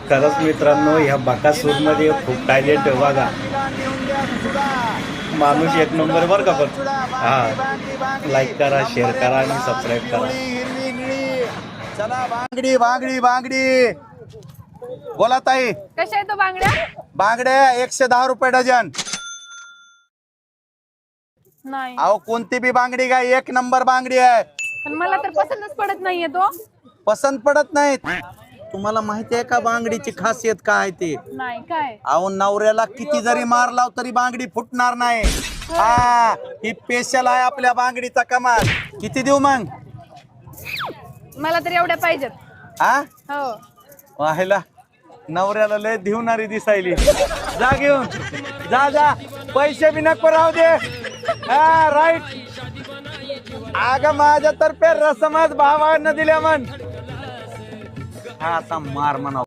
खरंच मित्रांनो, ह्या बकासूर मध्ये खूप टॅलेंट आहे बघा. माणूस एक नंबर बर का. पण हा, लाईक करा, शेअर करा आणि सबस्क्राईब करा. चला बांगडी बांगडी बांगडी. बोला ताई, कशा आहे तो बांगड्या? बांगड्या 110 रुपये डझन. नाही, अहो कोणती बी बांगडी काय, एक नंबर बांगडी आहे. पण मला तर पसंतच पडत नाहीये तो. पसंत पडत नाहीत. तुम्हाला माहिती आहे का बांगडीची खासियत काय ते? नाही, काय? अहो नवऱ्याला किती जरी मार लाव तरी बांगडी फुटणार नाही. हा, ही स्पेशल आहे आपल्या बांगडीचा कमाल. किती देऊ मग? मला तर एवढ्या पाहिजेत. हा, हो. पाहिला नवऱ्याला लय धिवणारी दिसायली. जा घेऊन जा जा, पैसे बी नको राहू दे. हा राईट. अग माझ्यातर्फे रसमच भावानं दिल्या म्हण. हा आता मार म्हणा.